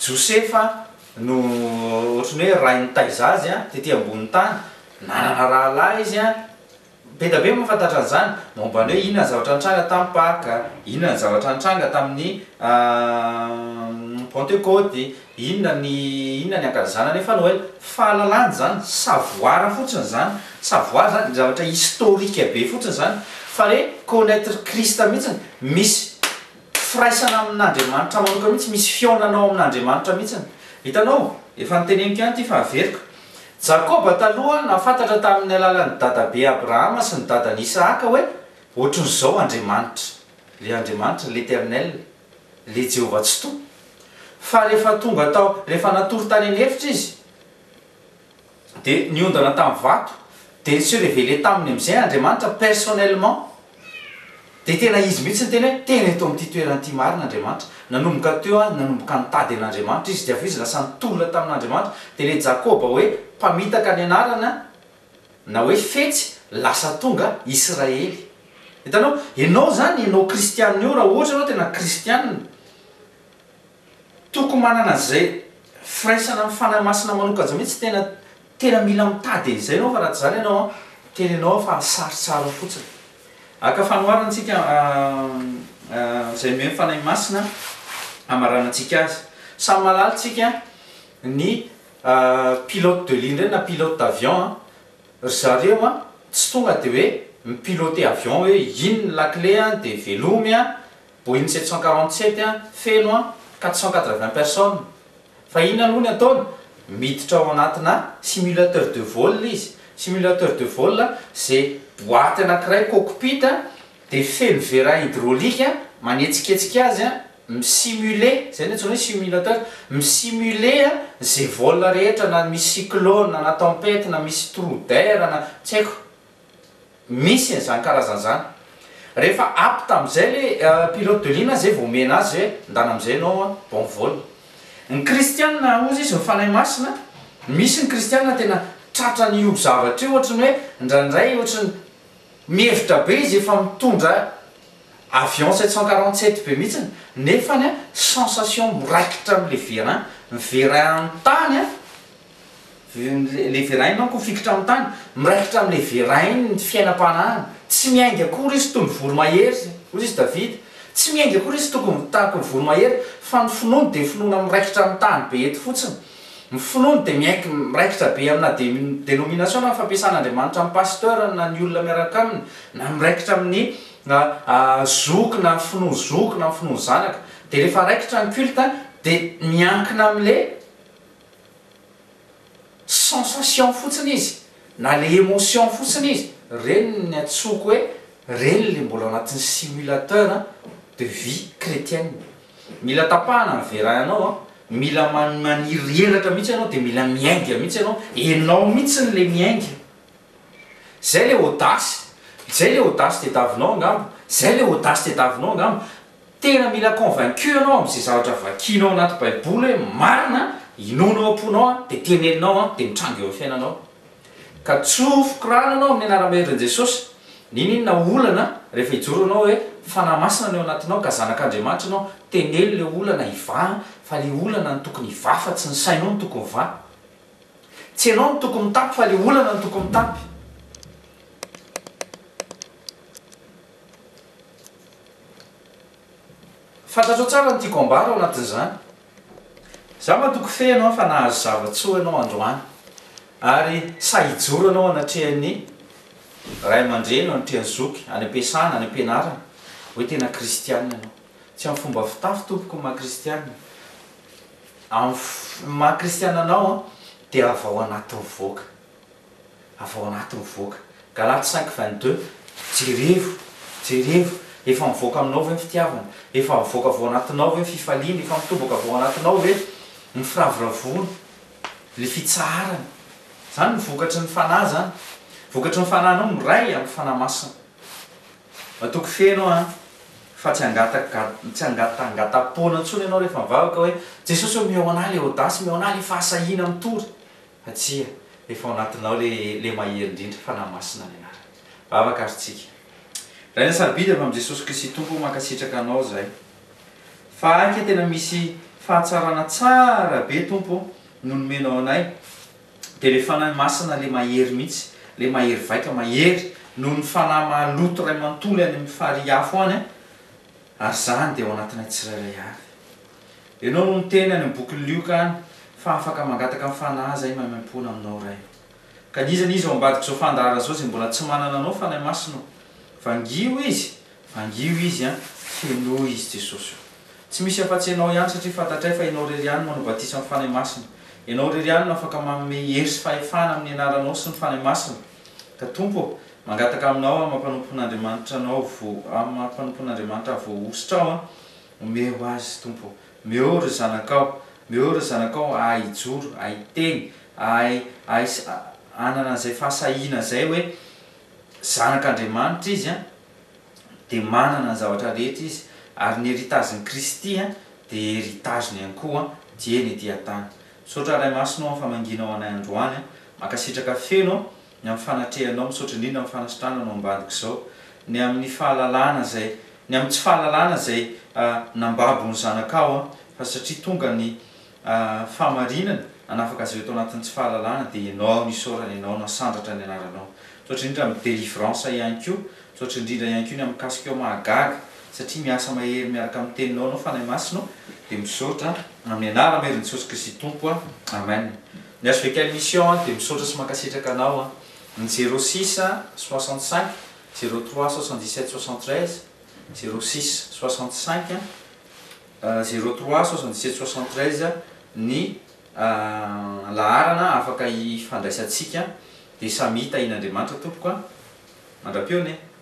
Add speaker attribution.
Speaker 1: Josefa no ohatrany hoe raha nitaizazy a tety ambony tany nanana rahalahy izy a be da be mahafantatra an'izany momba ny hoe inona ny zavatra nitranga tamin'ny Pâques, inona ny zavatra nitranga tamin'ny Pentecôte, inona ny ankazana nefa Noël. Fahalalana zany, savoir fotsiny zany, savoir zany zavatra historique be fotsiny zany, fa le connaître Krista mihitsiny, misy firaisana amin'Andriamanitra manoka mihitsy, misy fionanao amin'Andriamanitra mihitsiny. Hitanao, efa niteneniko ihany ty fa averiko. Jakoba taloha nafantatra tamin'ny alalan'ny dadabe Abrahama sy ny dadany Isaka hoe ohatran'izao Andriamanitra, le Andriamanitra, l'Éternel, le Jéhovah tsy to. Fa rehefa tonga tao, rehefa natory tany an'efitra izy, de niondana tamin'ny vato, de se révélé taminy amin'izay Andriamanitra personnellement. De tena izy mihitsy ny tena hoe tena eto amin'ity toerana ity marina Andriamanitra. Nanomboka teo a, nanomboka nitady an'Andriamanitra izy, de avy izy lasa nitolona tamin'Andriamanitra. De le Jakoba hoe mpamitaka ny anarana na hoe fetsy lasa tonga Israely. Hitanao, ianao zany ianao kristianina io raha ohatra ianao tena kristianina, tokony manana zay firaisana amin'ny fanahy masina manoka azy mihitsy, tena mila mitady izay ianao fa raha tsy zany ianao tenenao fa sarotsaro fotsiny. Aka fanoharana antsika zay miheno fanahy masina amarana antsika azy. Samy malalintsika ny pilote de ligne na pilote d'avion, zareo a tsy tonga de hoe mipiloter avion hoe inona la clé de velomy a Boeing 747 feno 480 personnes. Fa inona aloha ny ataony? Miditra ao anatina simulateur de vol izy. Simulateur de vol zay boîte anankiray cockpit de feno vérin hydraulique manetsiketsika azy misimule, zay ny hoe simulateur, misimule zay vol rehetra na misy cyclone na tempête na misy trou d'air na tsy haiko, misy zany karazany zany. Rehefa apte am'izay le pilote de ligne zay vao mena azy hoe ndana am'izay ianao bon vol. Ny kristianina ozy izy mifanahy masina, misy ny kristianina tena tratrany io zavatra io, ohatrany hoe indraindray ohatrany mihevitra be izy efa mitondra avion 747 be mihitsiny, nefany sensation miraikitra am'le vérin, ny vérin amin'ny tany le vérin manko fikitra amin'ny tany, miraikitra am'le vérin iny ny fiainam-panahiny, tsy miainga akory izy toy ny voromahery, ozy izy David, tsy miainga akory izy tokony tahaka ny voromahery, fa ny finoany de finoana miraikitra amin'ny tany be eto fotsiny. Ny finoany de miraikitra be amina dénomination na fampiasan'Andriamanitra amin'ny pasteur na ny olona miaraka aminy, na miraikitra amin'ny zoky na finoa zoky na finoa zanaka. De rehefa raikitra ny culte de miankina am'le sensation fotsiny izy, na le émotion fotsiny izy. Reny ny atsoko hoe reny le mbola anatin'ny simulateur de vie chrétienne. Mila tapahana ny vérin-nao, mila maniry helatra mihitsy ianao, de mila miainga mihitsy ianao, enao mihitsy le miainga. Zay le audace, zay le audace tediavinao angamba, zay le audace tediavinao angamba. Tena mila convaincu ianao am'izay zavatra vakianao anaty baiboly hoe marina, inonao am-ponao de teneninao de mitranga eo amin'ny fiainanao. Ka tsofoko rano anao amin'ny anara-maherin' Jesosy, ninona olana rehefa hijoro anao hoe fanahy masina ny ao anatinao ka zanak'Andriamanitra anao, teneno le olana hiva, fa le olana ny tokony hiva fa tsy ny sainao ny tokony va. Tsy ianao ny tokony mitapy fa le olana ny tokony mitapy. Fantatrao tsara ny tiako ambara ao anatin'izany. Za matoko fe ianao fa nahazo zavatsoa ianao androany, ary sahijoro anao anatrehan'ny ray aman-dreny anatrehan'ny zoky, any am-piasana, any am-pianarana, hoe tena kristianina ianao. Tsy amin'ny fomba fitafy tompoko maha-kristianina. Maha-kristianina anao de avao anatin'ny voaka. Avao anatin'ny voaka. Galates 5:22, jerevo, efa mivoaka aminao ve ny fitiavana, efa mivoaka avao anatinao ve ny fifaliana, efa mitoboka avao anatinao ve ny firavoravoana, le fitsaharana. Zany ny vokatry ny fanahy zany. Vokatry ny fanahinao miray amin'ny fanahy masina. Matoko fenao fa tsy angatangatampona intsony ianao rehefa mivavaka hoe Jesosy hoe meo anahy le audace, meo anahy le fahasahina mitory. Fa tsia, efa ao anatinao le mahery indrindra fanahy masina ny anarany. Vavaka ary tsika. Raha ny sarobidy avy amin'i Jesosy Kristy Tompo mankasitraka anao zay. Fa anke tena misy fahatsarana tsara be tompo no nomenao anay dia le fanahy masina le mahery mihitsy le mahery vaika mahery noho ny fanahy mahaloto ray mantoly any amin'ny fahariafo any ary zany dia ao anatinay tsirairay avy ianao no niteny any amin'ny boky lioka any fa afaka mangataka amin'ny fanahy zay mamaimpona aminao ray kanizany izy ao ambadika zao fandarana zao zay mbola tsy manana anao fanahy masina vangio izy a feno izy Jesosy tsy misy afa-tsy ianao ihany satria fantatray fa ianao rery ihany manao batisa amin'ny fanahy masina ianao rery ihany no afaka manome hery sy fahefana amin'ny anaranao sy ny fanahy masina ka tompo mangataka aminao mampanompon'Andriamanitra anao mampanompon'Andriamanitra voahositra ao omeo azy tompo meo ry zanakao ahay ijoro ahay teny ahay anana an'izay fahasahiana zay hoe zanak'Andriamanitra izy a dia manana ny zavatra rehetra izy ary ny heritaziny Kristy a dia heritaziny ihany koa dia ny dia-tany misaotra ray masinao amin'ny famanginao anay androany makasitraka feno ny amin'ny fanatrehanao misaotra indrindra amin'ny fanasitrananao ambadika izao ny amin'ny fahalalana zay ny amin'ny tsy fahalalana zay nambabo ny zanakao fa satria tonga ny fahamarinana anafaka azy eto anatin'ny tsy fahalalana dia ianao nisaorana ianao nasandratra ny anaranao misaotra indrindra amin'ny délivrance ihany koa misaotra indrindra ihany koa ny amin'ny kasikao mahagaga satria miasa mahery miaraka amin'ny teninao anao fanahy masinao dia misaotra amin'ny anara-mahery Jesosy Kristy tompo amen ny azo veka émission dia misaotra sy mankasitraka anao ny 06 65 03 77 73 06 65 03 77 73 ny laharana afaka ifandraisantsika dia samy hita in'Andriamanitra tompoko mandra-peony